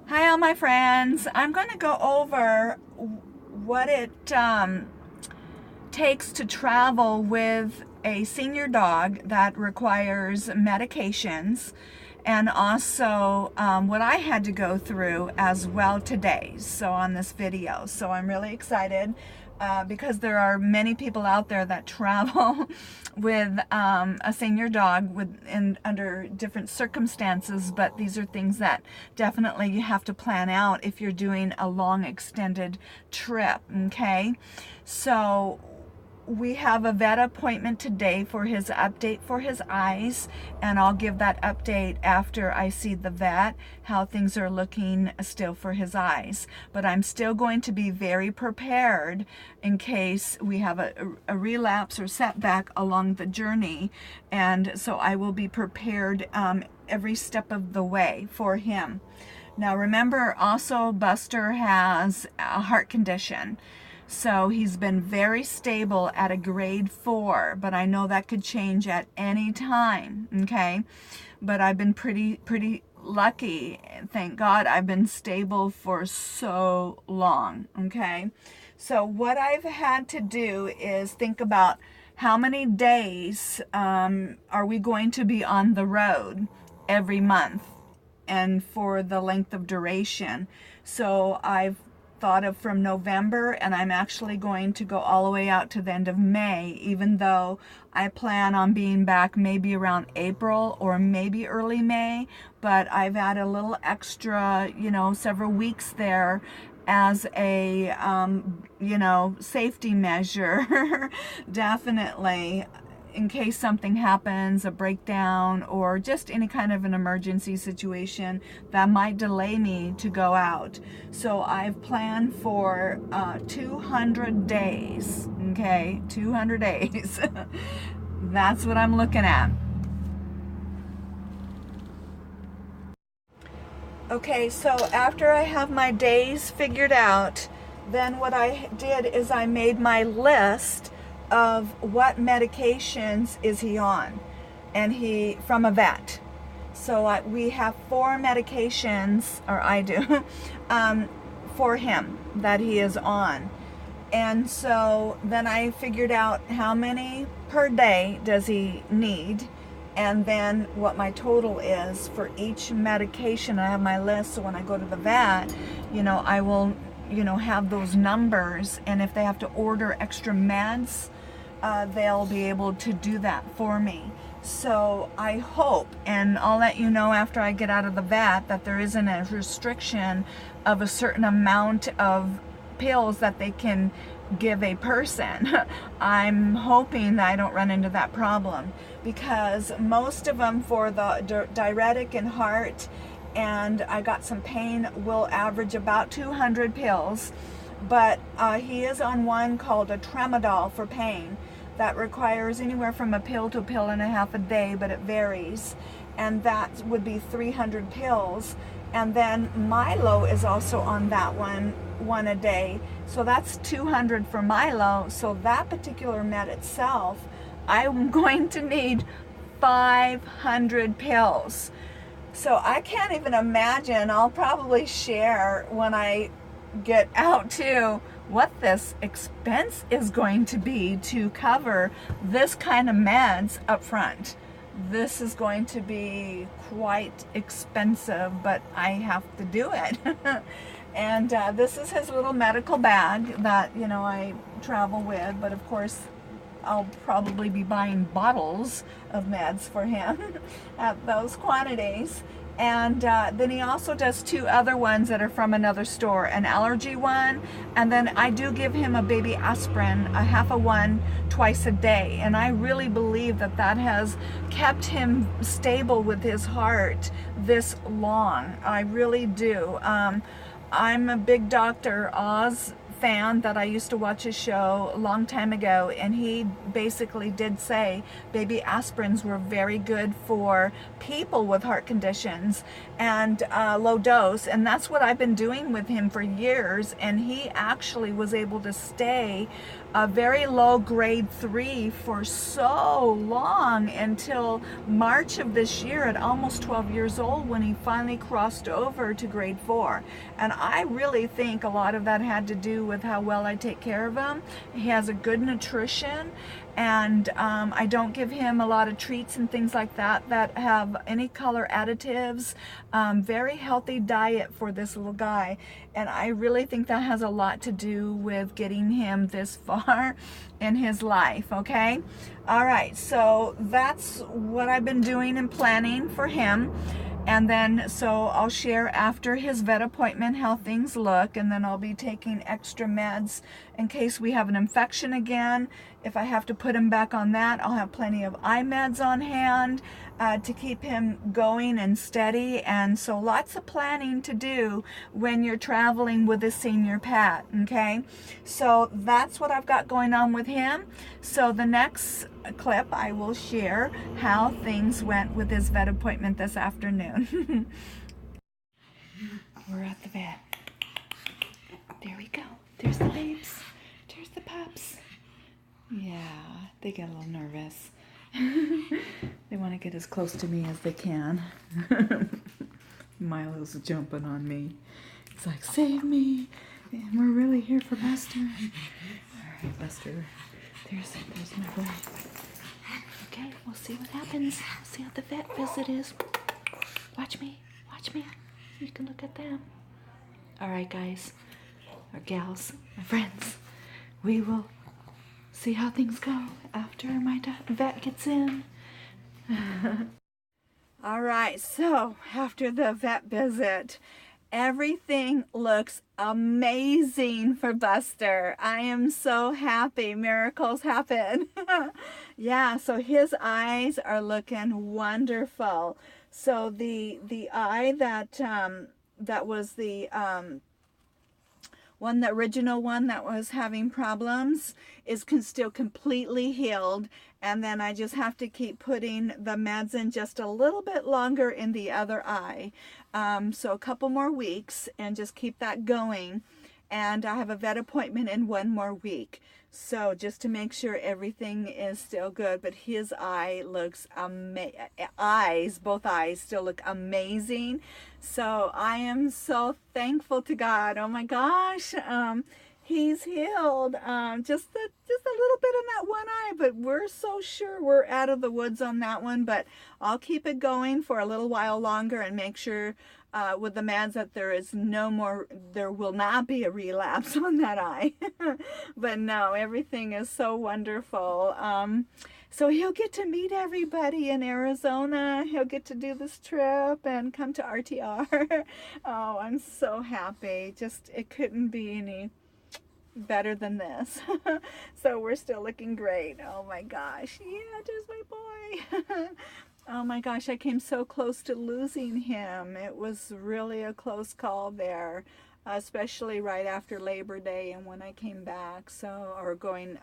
Hi, all my friends. I'm going to go over what it takes to travel with a senior dog that requires medications, and also what I had to go through as well today, so on this video. So I'm really excited because there are many people out there that travel with a senior dog under different circumstances, but these are things that definitely you have to plan out if you're doing a long extended trip. Okay, so we have a vet appointment today for his update for his eyes, and I'll give that update after I see the vet, how things are looking still for his eyes. But I'm still going to be very prepared in case we have a relapse or setback along the journey, and so I will be prepared every step of the way for him. Now remember, also Buster has a heart condition. So he's been very stable at a grade 4, but I know that could change at any time, okay? But I've been pretty lucky. Thank God I've been stable for so long, okay? So what I've had to do is think about how many days are we going to be on the road every month and for the length of duration. So I've thought of from November, and I'm actually going to go all the way out to the end of May, even though I plan on being back maybe around April or maybe early May. But I've had a little extra, several weeks there as a safety measure. Definitely, in case something happens, a breakdown, or just any kind of an emergency situation that might delay me to go out. So I've planned for 200 days, okay? 200 days. That's what I'm looking at. Okay, so after I have my days figured out, then what I did is I made my list of what medications is he on, and he from a vet. So we have 4 medications, or I do, for him that he is on. And so then I figured out how many per day does he need, and then what my total is for each medication. I have my list, so when I go to the vet, I will have those numbers, and if they have to order extra meds, they'll be able to do that for me. So I hope, and I'll let you know after I get out of the vet, that there isn't a restriction of a certain amount of pills that they can give a person. I'm hoping that I don't run into that problem, because most of them for the diuretic and heart, and I got some pain, will average about 200 pills. But he is on one called a Tramadol for pain that requires anywhere from a pill to a pill and a half a day, but it varies, and that would be 300 pills. And then Milo is also on that one a day, so that's 200 for Milo. So that particular med itself, I'm going to need 500 pills. So I can't even imagine. I'll probably share when I get out to what this expense is going to be to cover this kind of meds up front. This is going to be quite expensive, but I have to do it. And this is his little medical bag that I travel with, but of course I'll probably be buying bottles of meds for him at those quantities. And then he also does 2 other ones that are from another store, an allergy one, and then I do give him a baby aspirin, a half a one, twice a day. And I really believe that that has kept him stable with his heart this long. I really do. I'm a big Dr. Oz fan that I used to watch his show a long time ago, and he basically did say baby aspirins were very good for people with heart conditions and low dose, and that's what I've been doing with him for years, and he actually was able to stay a very low grade 3 for so long, until March of this year at almost 12 years old, when he finally crossed over to grade 4. And I really think a lot of that had to do with how well I take care of him. He has a good nutrition, and I don't give him a lot of treats and things like that that have any color additives. Very healthy diet for this little guy, and I really think that has a lot to do with getting him this far in his life. Okay, all right, so that's what I've been doing and planning for him. And then, so I'll share after his vet appointment how things look, and then I'll be taking extra meds in case we have an infection again. If I have to put him back on that, I'll have plenty of eye meds on hand to keep him going and steady. And so lots of planning to do when you're traveling with a senior pet, okay? So that's what I've got going on with him. So the next clip, I will share how things went with his vet appointment this afternoon. We're at the vet. There we go. There's the babes. There's the pups. Yeah, they get a little nervous. They want to get as close to me as they can. Milo's jumping on me. It's like, save me. And we're really here for Buster. All right, Buster. There's my boy. Okay, we'll see what happens. We'll see how the vet visit is. Watch me. Watch me. You can look at them. All right, guys. Our gals, my friends. We will see how things go after my vet gets in. All right, so after the vet visit, everything looks amazing for Buster. I am so happy. Miracles happen. Yeah, so his eyes are looking wonderful. So the eye that was the the original one that was having problems is still completely healed, and then I just have to keep putting the meds in just a little bit longer in the other eye. So a couple more weeks, and just keep that going. And I have a vet appointment in 1 more week. So just to make sure everything is still good. But his eye looks both eyes still look amazing. So I am so thankful to God. Oh my gosh. He's healed. Just a little bit in that one eye, but we're so sure we're out of the woods on that one. But I'll keep it going for a little while longer and make sure with the meds that there will not be a relapse on that eye. But no, everything is so wonderful. So he'll get to meet everybody in Arizona. He'll get to do this trip and come to RTR. Oh, I'm so happy. Just, it couldn't be any better than this. So we're still looking great. Oh my gosh. Yeah, there's my boy. Oh my gosh, I came so close to losing him. It was really a close call there, especially right after Labor Day and when I came back. So, or going,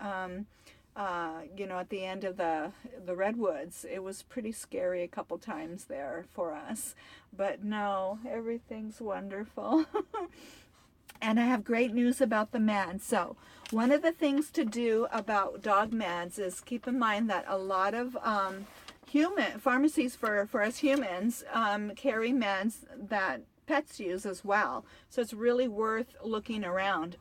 at the end of the Redwoods. It was pretty scary a couple times there for us. But no, everything's wonderful. And I have great news about the meds. So one of the things to do about dog meds is keep in mind that a lot of human pharmacies for us humans carry meds that pets use as well. So it's really worth looking around.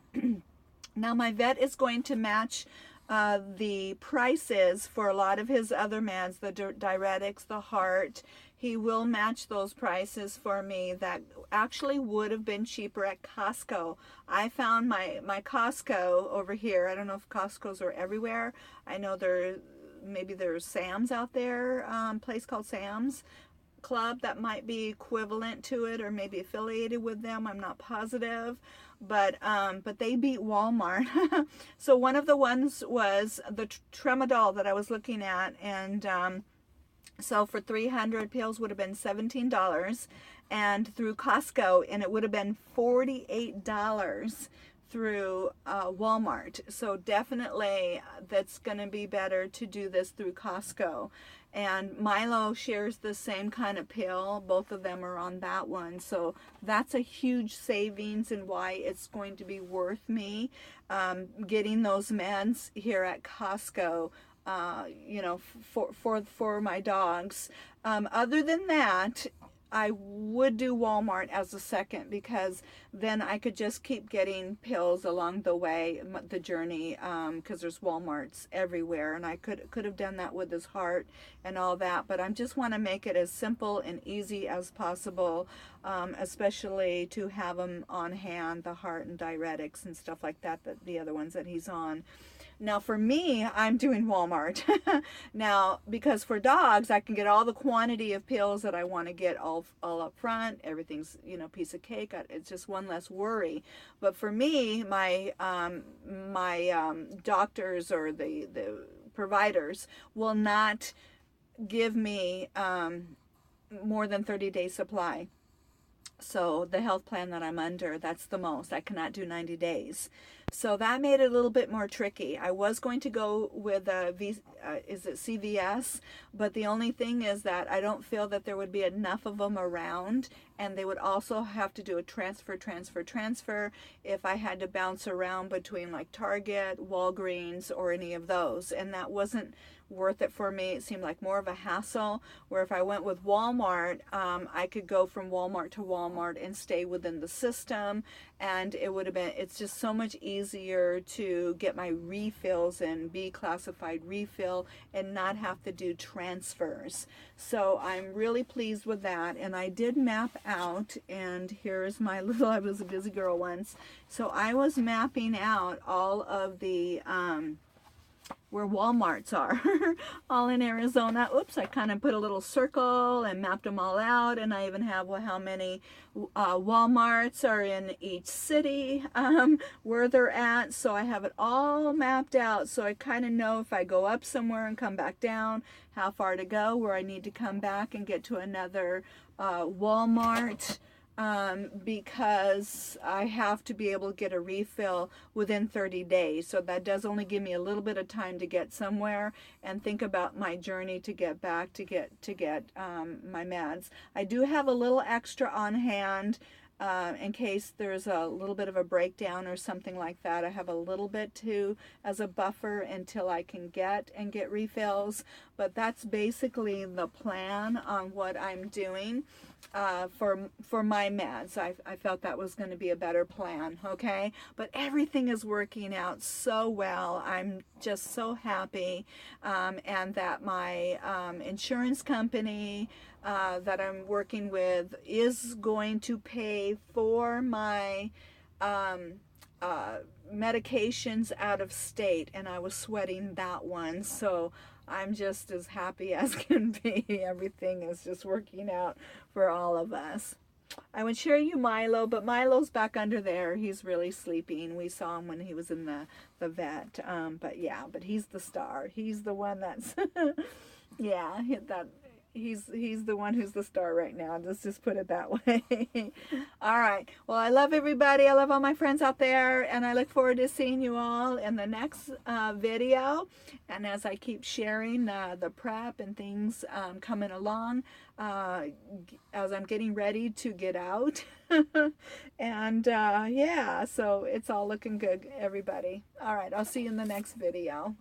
Now my vet is going to match the prices for a lot of his other meds, the diuretics, the heart. He will match those prices for me that actually would have been cheaper at Costco. I found my Costco over here. I don't know if Costco's are everywhere. I know maybe there's Sam's out there, place called Sam's Club that might be equivalent to it or maybe affiliated with them. I'm not positive, but they beat Walmart. So one of the ones was the Tramadol that I was looking at, and so for 300 pills would have been $17, and through Costco, and it would have been $48 through Walmart. So definitely that's going to be better to do this through Costco. And Milo shares the same kind of pill. Both of them are on that one. So that's a huge savings and why it's going to be worth me getting those meds here at Costco. You know, for my dogs. Other than that, I would do Walmart as a second, because then I could just keep getting pills along the way, the journey, because there's Walmarts everywhere, and I could have done that with his heart and all that, but I just want to make it as simple and easy as possible, especially to have him on hand, the heart and diuretics and stuff like that, the other ones that he's on. Now for me, I'm doing Walmart. Now, because for dogs, I can get all the quantity of pills that I want to get all up front. Everything's, you know, piece of cake. It's just one less worry. But for me, my doctors or the providers will not give me more than 30-day supply. So the health plan that I'm under, that's the most. I cannot do 90 days. So that made it a little bit more tricky. I was going to go with is it CVS? But the only thing is that I don't feel that there would be enough of them around, and they would also have to do a transfer if I had to bounce around between like Target, Walgreens, or any of those. And that wasn't worth it for me. It seemed like more of a hassle, where if I went with Walmart, I could go from Walmart to Walmart and stay within the system, and it would have been, it's just so much easier to get my refills and be classified refill and not have to do transfers. So I'm really pleased with that, and I did map out, and here's my little, I was a busy girl once, so I was mapping out all of the where Walmarts are all in Arizona. Oops, I kind of put a little circle and mapped them all out, and I even have how many Walmarts are in each city, where they're at. So I have it all mapped out, so I kind of know if I go up somewhere and come back down, how far to go, where I need to come back and get to another Walmart. Because I have to be able to get a refill within 30 days. So that does only give me a little bit of time to get somewhere and think about my journey to get back to get my meds. I do have a little extra on hand in case there's a little bit of a breakdown or something like that. I have a little bit too as a buffer until I can get refills. But that's basically the plan on what I'm doing for my meds. I felt that was going to be a better plan, okay? But everything is working out so well. I'm just so happy, and that my insurance company that I'm working with is going to pay for my medications out of state, and I was sweating that one. So I'm just as happy as can be. Everything is just working out for all of us. I would share you Milo, but Milo's back under there. He's really sleeping. We saw him when he was in the vet. But yeah, but he's the star. He's the one that's, yeah, he's the one who's the star right now. Let's just put it that way. All right. Well, I love everybody. I love all my friends out there, and I look forward to seeing you all in the next video. And as I keep sharing the prep and things coming along, as I'm getting ready to get out. And yeah, so it's all looking good, everybody. All right. I'll see you in the next video.